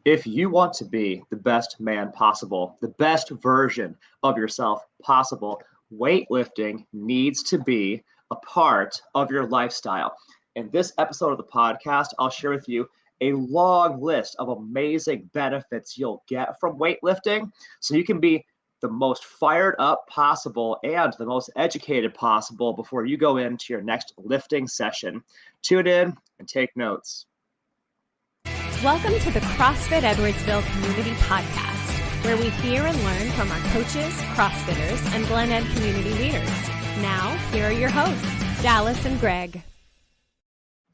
If you want to be the best man possible, the best version of yourself possible, weightlifting needs to be a part of your lifestyle. In this episode of the podcast, I'll share with you a long list of amazing benefits you'll get from weightlifting so you can be the most fired up possible and the most educated possible before you go into your next lifting session. Tune in and take notes. Welcome to the CrossFit Edwardsville Community Podcast, where we hear and learn from our coaches, CrossFitters, and Glen Ed community leaders. Now, here are your hosts, Dallas and Greg.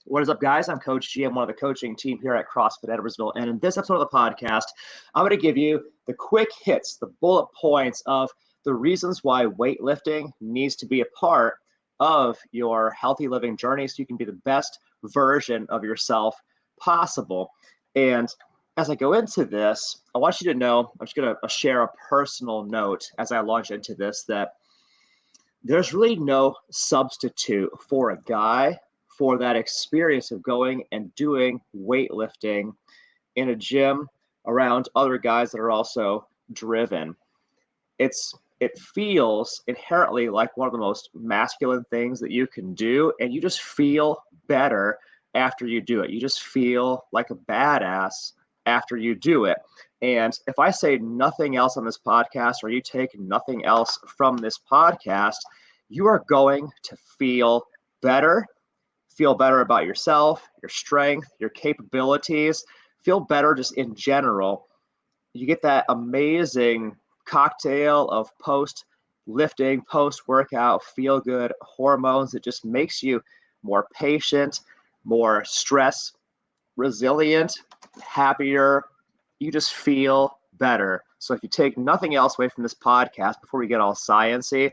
What is up, guys? I'm Coach G. I'm one of the coaching team here at CrossFit Edwardsville. And in this episode of the podcast, I'm going to give you the quick hits, the bullet points of the reasons why weightlifting needs to be a part of your healthy living journey so you can be the best version of yourself possible. And as I go into this, I want you to know, I'm just going to share a personal note as I launch into this, that there's really no substitute for a guy for that experience of going and doing weightlifting in a gym around other guys that are also driven. It feels inherently like one of the most masculine things that you can do, and you just feel better after you do it. You just feel like a badass after you do it. And if I say nothing else on this podcast, or you take nothing else from this podcast, you are going to feel better about yourself, your strength, your capabilities, feel better just in general. You get that amazing cocktail of post-lifting, post-workout, feel-good hormones that just makes you more patient, more stress resilient, happier. You just feel better. So if you take nothing else away from this podcast before we get all sciencey,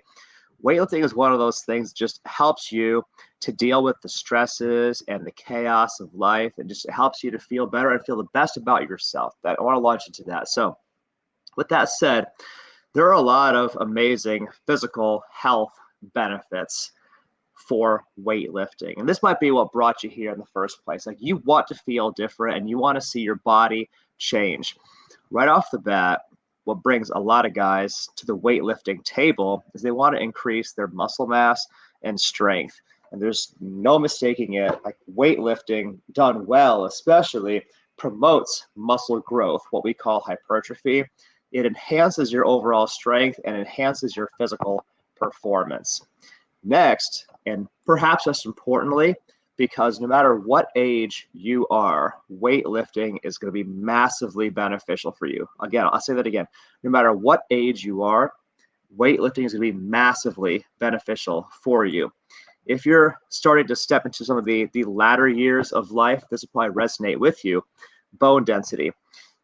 weightlifting is one of those things that just helps you to deal with the stresses and the chaos of life, and just helps you to feel better and feel the best about yourself. I want to launch into that. So with that said, there are a lot of amazing physical health benefits for weightlifting. And this might be what brought you here in the first place. Like, you want to feel different and you want to see your body change. Right off the bat, what brings a lot of guys to the weightlifting table is they want to increase their muscle mass and strength. And there's no mistaking it. Like, weightlifting done well, especially, promotes muscle growth, what we call hypertrophy. It enhances your overall strength and enhances your physical performance. Next, and perhaps just importantly, because no matter what age you are, weightlifting is going to be massively beneficial for you. Again, I'll say that again. No matter what age you are, weightlifting is going to be massively beneficial for you. If you're starting to step into some of the latter years of life, this will probably resonate with you. Bone density.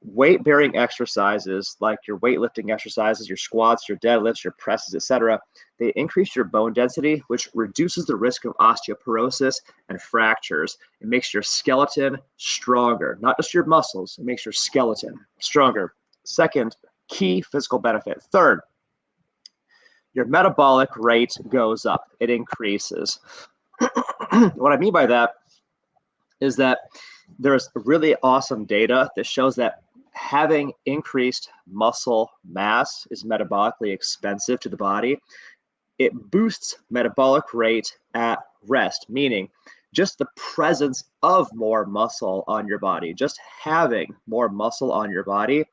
Weight-bearing exercises like your weightlifting exercises, your squats, your deadlifts, your presses, etc., they increase your bone density, which reduces the risk of osteoporosis and fractures. It makes your skeleton stronger, not just your muscles. It makes your skeleton stronger. Second, key physical benefit. Third, your metabolic rate goes up. It increases. What I mean by that is that there's really awesome data that shows that having increased muscle mass is metabolically expensive to the body. It boosts metabolic rate at rest, meaning just the presence of more muscle on your body, just having more muscle on your body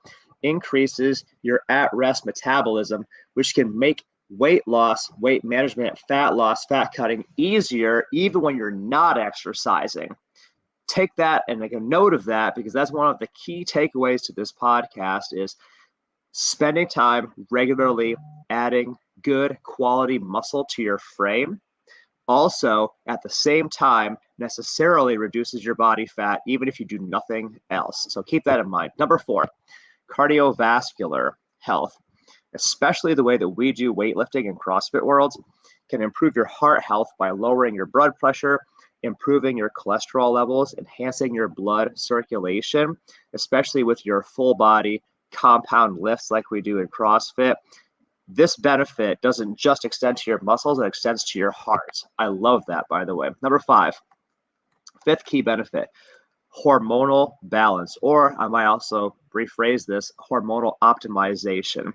increases your at-rest metabolism, which can make weight loss, weight management, fat loss, fat cutting easier even when you're not exercising. Take that and make a note of that, because that's one of the key takeaways to this podcast is spending time regularly adding good quality muscle to your frame. Also, at the same time, necessarily reduces your body fat, even if you do nothing else. So keep that in mind. Number 4, cardiovascular health, especially the way that we do weightlifting in CrossFit worlds, can improve your heart health by lowering your blood pressure, improving your cholesterol levels, enhancing your blood circulation, especially with your full body compound lifts like we do in CrossFit. This benefit doesn't just extend to your muscles, it extends to your heart. I love that, by the way. Number 5, fifth key benefit, hormonal balance, or I might also rephrase this, hormonal optimization.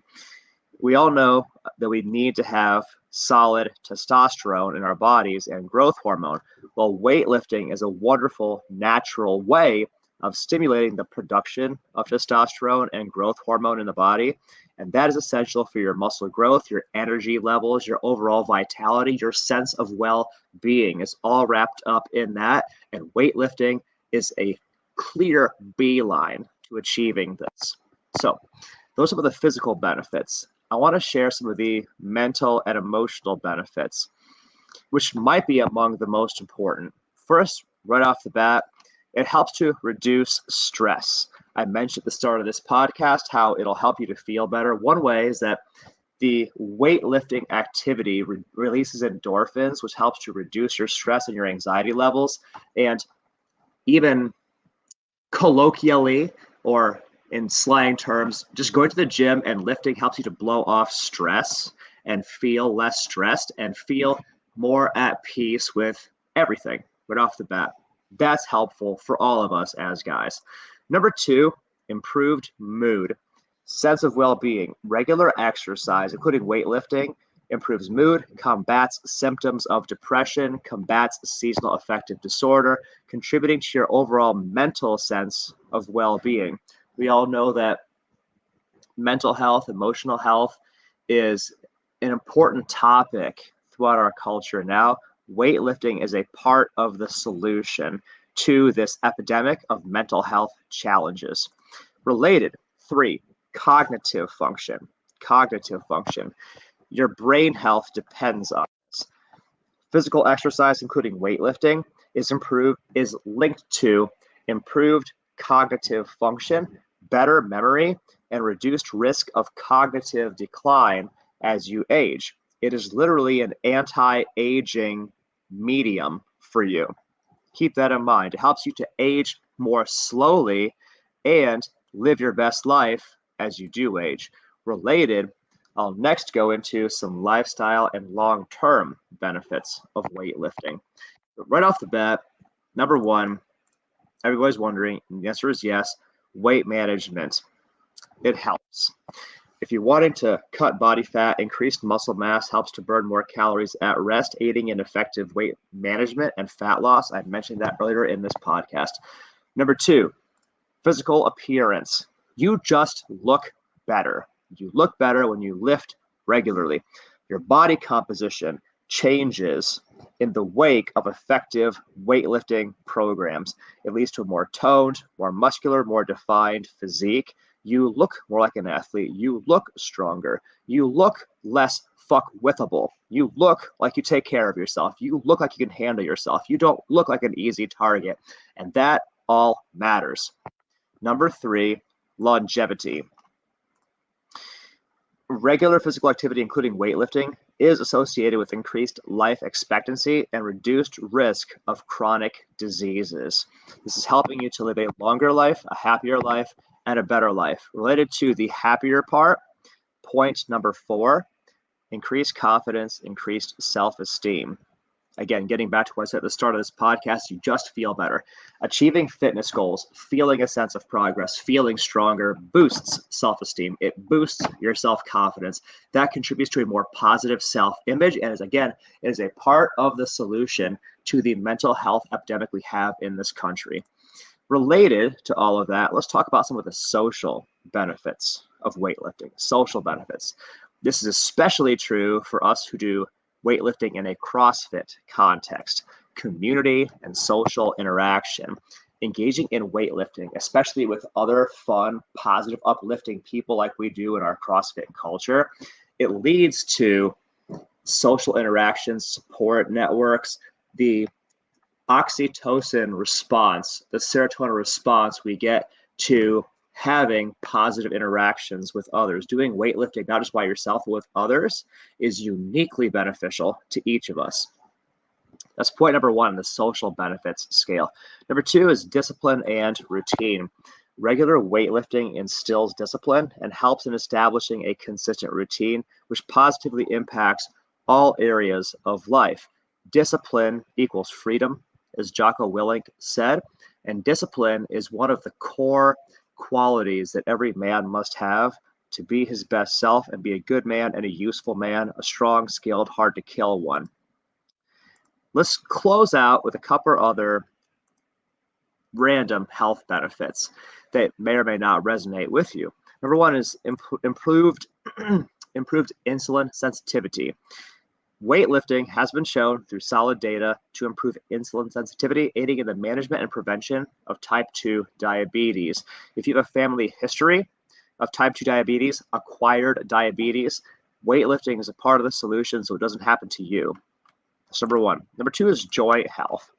We all know that we need to have solid testosterone in our bodies and growth hormone. Well, weightlifting is a wonderful natural way of stimulating the production of testosterone and growth hormone in the body. And that is essential for your muscle growth, your energy levels, your overall vitality, your sense of well-being is all wrapped up in that. And weightlifting is a clear beeline to achieving this. So those are some of the physical benefits. I want to share some of the mental and emotional benefits, which might be among the most important. First, right off the bat, it helps to reduce stress. I mentioned at the start of this podcast how it'll help you to feel better. One way is that the weightlifting activity releases endorphins, which helps to reduce your stress and your anxiety levels. And even colloquially, or in slang terms, just going to the gym and lifting helps you to blow off stress and feel less stressed and feel more at peace with everything right off the bat. That's helpful for all of us as guys. Number 2, improved mood, sense of well-being. Regular exercise, including weightlifting, improves mood, combats symptoms of depression, combats seasonal affective disorder, contributing to your overall mental sense of well-being. We all know that mental health, emotional health is an important topic throughout our culture now. Weightlifting is a part of the solution to this epidemic of mental health challenges. Related, 3, cognitive function. Cognitive function. Your brain health depends on this. Physical exercise, including weightlifting, is linked to improved cognitive function, better memory, and reduced risk of cognitive decline as you age. It is literally an anti-aging medium for you. Keep that in mind. It helps you to age more slowly and live your best life as you do age. Related, I'll next go into some lifestyle and long-term benefits of weightlifting. But right off the bat, number 1, everybody's wondering, and the answer is yes, weight management. It helps. If you're wanting to cut body fat, increased muscle mass helps to burn more calories at rest, aiding in effective weight management and fat loss. I mentioned that earlier in this podcast. Number 2, physical appearance. You just look better. You look better when you lift regularly. Your body composition changes in the wake of effective weightlifting programs. It leads to a more toned, more muscular, more defined physique. You look more like an athlete. You look stronger. You look less fuck-withable. You look like you take care of yourself. You look like you can handle yourself. You don't look like an easy target. And that all matters. Number 3, longevity. Regular physical activity, including weightlifting, is associated with increased life expectancy and reduced risk of chronic diseases. This is helping you to live a longer life, a happier life, and a better life. Related to the happier part, point number 4, increased confidence, increased self-esteem. Again, getting back to what I said at the start of this podcast, you just feel better. Achieving fitness goals, feeling a sense of progress, feeling stronger boosts self-esteem. It boosts your self-confidence. That contributes to a more positive self-image and it is a part of the solution to the mental health epidemic we have in this country. Related to all of that, let's talk about some of the social benefits of weightlifting, social benefits. This is especially true for us who do weightlifting in a CrossFit context, community and social interaction. Engaging in weightlifting, especially with other fun, positive, uplifting people like we do in our CrossFit culture, it leads to social interactions, support networks, the oxytocin response, the serotonin response we get to having positive interactions with others. Doing weightlifting, not just by yourself, but with others, is uniquely beneficial to each of us. That's point number 1 on the social benefits scale. Number 2 is discipline and routine. Regular weightlifting instills discipline and helps in establishing a consistent routine, which positively impacts all areas of life. Discipline equals freedom, as Jocko Willink said. And discipline is one of the core qualities that every man must have to be his best self and be a good man and a useful man, a strong, skilled, hard to kill one. Let's close out with a couple other random health benefits that may or may not resonate with you. Number one is improved insulin sensitivity. Weightlifting has been shown through solid data to improve insulin sensitivity, aiding in the management and prevention of type 2 diabetes. If you have a family history of type 2 diabetes, acquired diabetes, weightlifting is a part of the solution so it doesn't happen to you. That's number one. Number two is joint health.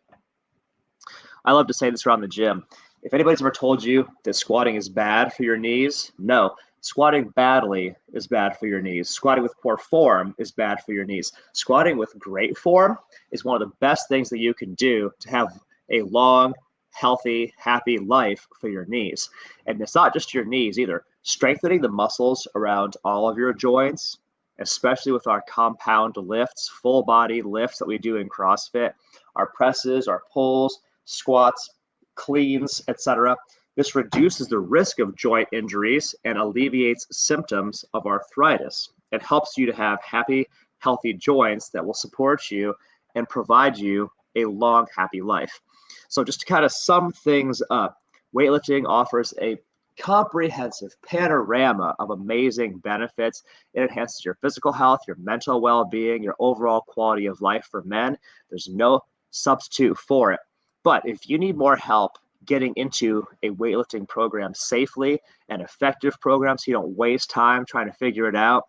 I love to say this around the gym. If anybody's ever told you that squatting is bad for your knees, no. Squatting badly is bad for your knees. Squatting with poor form is bad for your knees. Squatting with great form is one of the best things that you can do to have a long, healthy, happy life for your knees. And it's not just your knees either. Strengthening the muscles around all of your joints, especially with our compound lifts, full body lifts that we do in CrossFit, our presses, our pulls, squats, cleans, etc. This reduces the risk of joint injuries and alleviates symptoms of arthritis. It helps you to have happy, healthy joints that will support you and provide you a long, happy life. So just to kind of sum things up, weightlifting offers a comprehensive panorama of amazing benefits. It enhances your physical health, your mental well-being, your overall quality of life for men. There's no substitute for it. But if you need more help getting into a weightlifting program safely, an effective program, so you don't waste time trying to figure it out,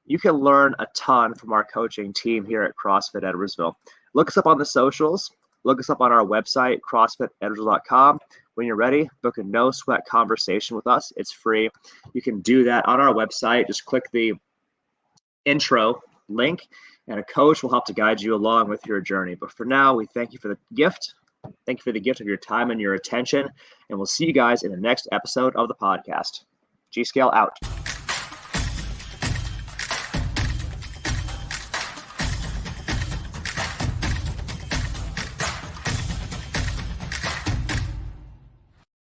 you can learn a ton from our coaching team here at CrossFit Edwardsville. Look us up on the socials. Look us up on our website, CrossFitEdwardsville.com. When you're ready, book a no sweat conversation with us. It's free. You can do that on our website. Just click the intro link, and a coach will help to guide you along with your journey. But for now, we thank you for the gift. Thank you for the gift of your time and your attention. And we'll see you guys in the next episode of the podcast. G-Scale out.